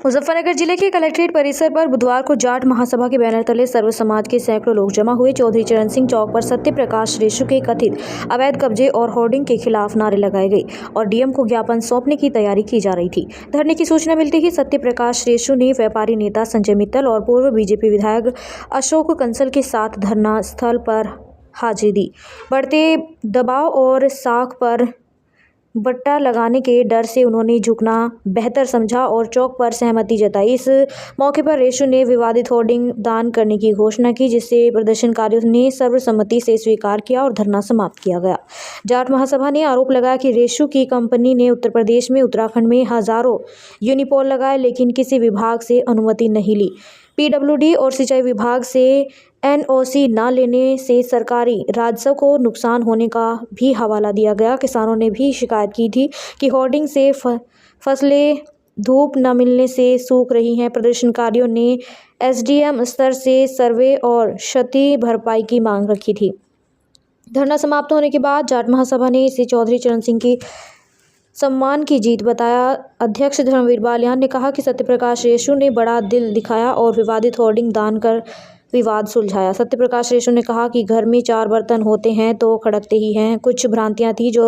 मुजफ्फरनगर जिले के कलेक्ट्रेट परिसर पर बुधवार को जाट महासभा के बैनर तले सर्व समाज के सैकड़ों लोग जमा हुए। चौधरी चरण सिंह चौक पर सत्य प्रकाश रेशु के कथित अवैध कब्जे और होर्डिंग के खिलाफ नारे लगाए गए और डीएम को ज्ञापन सौंपने की तैयारी की जा रही थी। धरने की सूचना मिलते ही सत्य प्रकाश रेशु ने व्यापारी नेता संजय मित्तल और पूर्व बीजेपी विधायक अशोक कंसल के साथ धरना स्थल पर हाजिरी दी। बढ़ते दबाव और साख पर बट्टा लगाने के डर से उन्होंने झुकना बेहतर समझा और चौक पर सहमति जताई। इस मौके पर रेशु ने विवादित होर्डिंग दान करने की घोषणा की, जिसे प्रदर्शनकारियों ने सर्वसम्मति से स्वीकार किया और धरना समाप्त किया गया। जाट महासभा ने आरोप लगाया कि रेशु की कंपनी ने उत्तर प्रदेश में उत्तराखंड में हजारों यूनिपोल लगाए, लेकिन किसी विभाग से अनुमति नहीं ली। पीडब्ल्यूडी और सिंचाई विभाग से एनओसी न लेने से सरकारी राजस्व को नुकसान होने का भी हवाला दिया गया। किसानों ने भी शिकायत की थी कि होर्डिंग से फसलें धूप न मिलने से सूख रही हैं। प्रदर्शनकारियों ने एसडीएम स्तर से सर्वे और क्षति भरपाई की मांग रखी थी। धरना समाप्त होने के बाद जाट महासभा ने इसे चौधरी चरण सिंह की सम्मान की जीत बताया। अध्यक्ष धर्मवीर बालियान ने कहा कि सत्यप्रकाश रेशु ने बड़ा दिल दिखाया और विवादित होर्डिंग दान कर विवाद सुलझाया। सत्यप्रकाश रेशु ने कहा कि घर में 4 बर्तन होते हैं तो खड़कते ही हैं। कुछ भ्रांतियां थी जो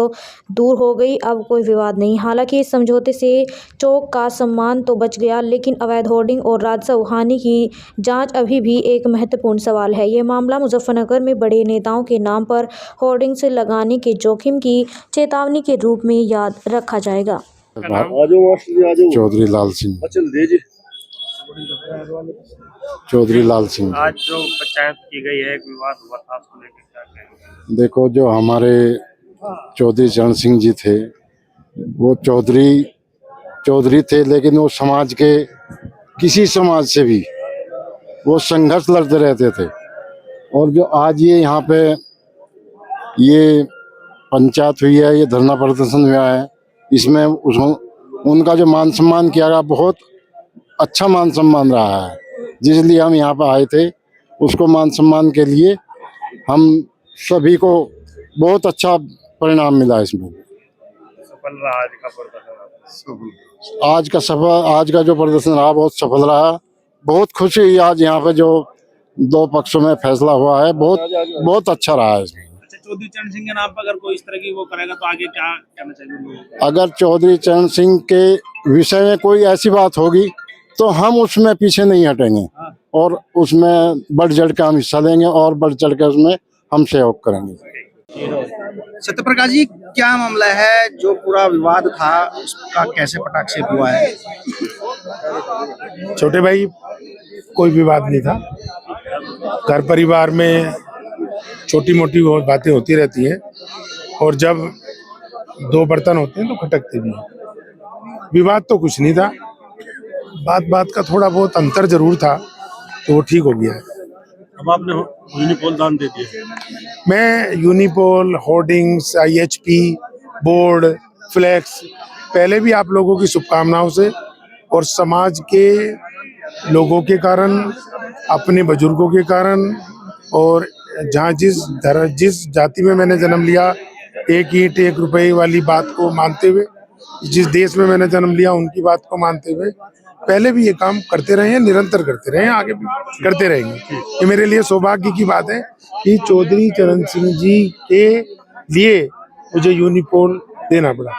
दूर हो गई, अब कोई विवाद नहीं। हालांकि इस समझौते से चौक का सम्मान तो बच गया, लेकिन अवैध होर्डिंग और राजस्व हानि की जांच अभी भी एक महत्वपूर्ण सवाल है। यह मामला मुजफ्फरनगर में बड़े नेताओं के नाम पर होर्डिंग से लगाने के जोखिम की चेतावनी के रूप में याद रखा जाएगा। चौधरी लाल सिंह। चौधरी लाल सिंह। आज जो पंचायत की गई है, एक विवाद हुआ था, उसको लेकर क्या कहेंगे? देखो, जो हमारे चौधरी चरण सिंह जी थे वो चौधरी थे, लेकिन वो समाज के किसी समाज से भी वो संघर्ष लड़ते रहते थे। और जो आज ये यहाँ पे ये पंचायत हुई है, ये धरना प्रदर्शन हुआ है, इसमें उनका जो मान सम्मान किया गया, बहुत अच्छा मान सम्मान रहा है। जिसलिए हम यहाँ पर आए थे, उसको मान सम्मान के लिए हम सभी को बहुत अच्छा परिणाम मिला। इसमें सफल रहा आज का प्रदर्शन। आज का जो प्रदर्शन रहा बहुत सफल रहा। बहुत खुशी हुई आज यहाँ पे जो 2 पक्षों में फैसला हुआ है, बहुत अच्छा रहा है इसमें। चौधरी चरण सिंह के नाम पर अगर कोई इस तरह की वो करेगा तो आगे क्या कहना चाहिए? अगर चौधरी चरण सिंह के विषय में कोई ऐसी बात होगी तो हम उसमें पीछे नहीं हटेंगे और उसमें बढ़ चढ़ के हम हिस्सा लेंगे और बढ़ चढ़ के उसमें हम सहयोग करेंगे। सत्यप्रकाश जी, क्या मामला है? जो पूरा विवाद था उसका कैसे पटाक्षेप हुआ है? छोटे भाई, कोई विवाद नहीं था। घर परिवार में छोटी मोटी बातें होती रहती है और जब 2 बर्तन होते हैं तो खटकते भी हैं। विवाद तो कुछ नहीं था, बात का थोड़ा बहुत अंतर जरूर था, तो वो ठीक हो गया है। अब आपने यूनिपोल दान दे दिया। मैं unipole, hoardings, IHP, board, flex पहले भी आप लोगों की शुभकामनाओं से और समाज के लोगों के कारण, अपने बुजुर्गों के कारण, और जहाँ जिस जाति में मैंने जन्म लिया, 1 ईंट 1 रुपए वाली बात को मानते हुए, जिस देश में मैंने जन्म लिया उनकी बात को मानते हुए पहले भी ये काम करते रहे हैं, निरंतर करते रहे हैं, आगे भी करते रहेंगे। ये मेरे लिए सौभाग्य की बात है कि चौधरी चरण सिंह जी के लिए मुझे यूनिपोल देना पड़ा।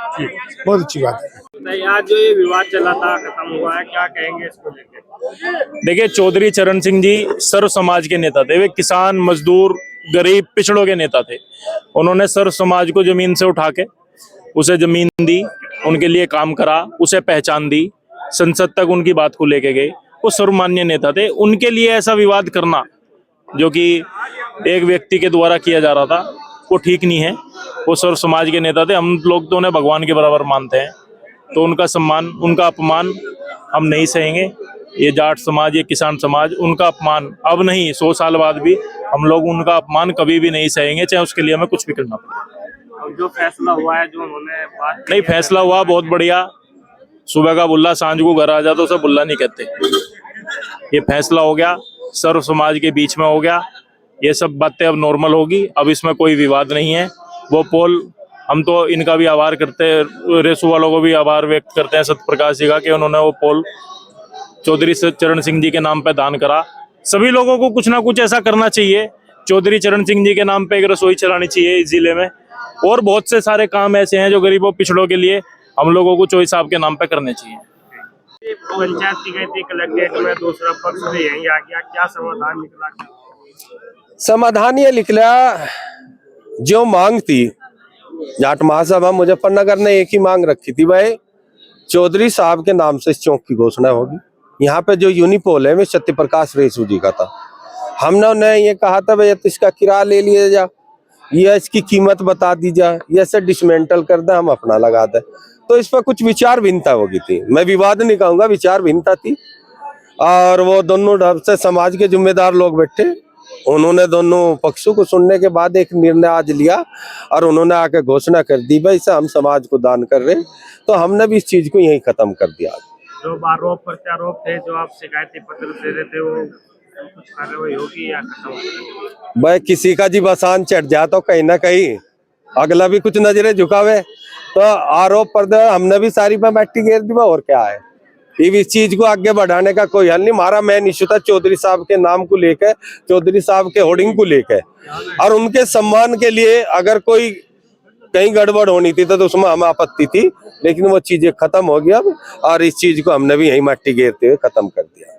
बहुत अच्छी बात है। आज जो ये विवाद चला था, खत्म हुआ है, क्या कहेंगे इसको लेकर? देखिए, चौधरी चरण सिंह जी सर्व समाज के नेता थे। वे किसान, मजदूर, गरीब, पिछड़ों के नेता थे। उन्होंने सर्व समाज को जमीन से उठा के उसे जमीन दी, उनके लिए काम करा, उसे पहचान दी, संसद तक उनकी बात को लेके गए। वो सर्वमान्य नेता थे। उनके लिए ऐसा विवाद करना जो कि एक व्यक्ति के द्वारा किया जा रहा था, वो ठीक नहीं है। वो सर्व समाज के नेता थे। हम लोग तो उन्हें भगवान के बराबर मानते हैं, तो उनका सम्मान, उनका अपमान हम नहीं सहेंगे। ये जाट समाज, ये किसान समाज, उनका अपमान अब नहीं, 100 साल बाद भी हम लोग उनका अपमान कभी भी नहीं सहेंगे, चाहे उसके लिए हमें कुछ भी करना पड़े। जो फैसला हुआ है, जो उन्होंने बात नहीं, फैसला हुआ बहुत बढ़िया। सुबह का बुल्ला सांझ को घर आ जाता, उसे बुल्ला नहीं कहते। ये फैसला हो गया, सर्व समाज के बीच में हो गया। ये सब बातें अब नॉर्मल होगी, अब इसमें कोई विवाद नहीं है। वो पोल, हम तो इनका भी आभार करते हैं, रेसू वालों को भी आभार व्यक्त करते हैं सत्यप्रकाश जी का, कि उन्होंने वो पोल चौधरी चरण सिंह जी के नाम पे दान करा। सभी लोगों को कुछ ना कुछ ऐसा करना चाहिए। चौधरी चरण सिंह जी के नाम पे एक रसोई चलानी चाहिए इस जिले में, और बहुत से सारे काम ऐसे हैं जो गरीबों पिछड़ों के लिए हम लोगों को चौधरी साहब के नाम पे करने चाहिए। ये पंचायत की गई थी कलेक्ट्रेट में, दूसरा पक्ष भी यहीं आ गया, क्या समाधान निकला? समाधान ये निकला, जो मांग थी जाट महासभा मुजफ्फरनगर ने एक ही मांग रखी थी, भाई चौधरी साहब के नाम से इस चौक की घोषणा होगी। यहाँ पे जो यूनिपोल है वो सत्य प्रकाश रेसू जी का था। हमने उन्हें ये कहा था भाई इसका किराया ले लिया जा, ये इसकी कीमत बता दी जाए, ये से डिसमेंटल कर दे, हम अपना लगा दे। तो इस पर कुछ विचार भिन्नता हो गई थी, मैं विवाद नहीं कहूंगा, विचार भिन्नता थी। और वो दोनों ढंग से समाज के जिम्मेदार लोग बैठे, उन्होंने दोनों पक्षों को सुनने के बाद एक निर्णय आज लिया और उन्होंने आके घोषणा कर दी भाई इसे हम समाज को दान कर रहे। तो हमने भी इस चीज को यहीं खत्म कर दिया। जो आरोप प्रत्यारोप थे, जो आप शिकायती पत्र दे रहे थे, वो कुछ कार्रवाई होगी या खत्म होगी? भाई किसी का जी बसान चढ़ जाए तो कहीं ना कहीं अगला भी कुछ नजरें झुकावे, तो आरोप पर हमने भी सारी पे मट्टी घेर दी। और क्या है, इस चीज को आगे बढ़ाने का कोई हल नहीं। हमारा मेन इश्यू था चौधरी साहब के नाम को लेकर, चौधरी साहब के होर्डिंग को लेकर, और उनके सम्मान के लिए अगर कोई कहीं गड़बड़ होनी थी तो उसमें हमें आपत्ति थी, लेकिन वो चीजें खत्म हो गई अब, और इस चीज को हमने भी यही मट्टी घेरते हुए खत्म कर दिया।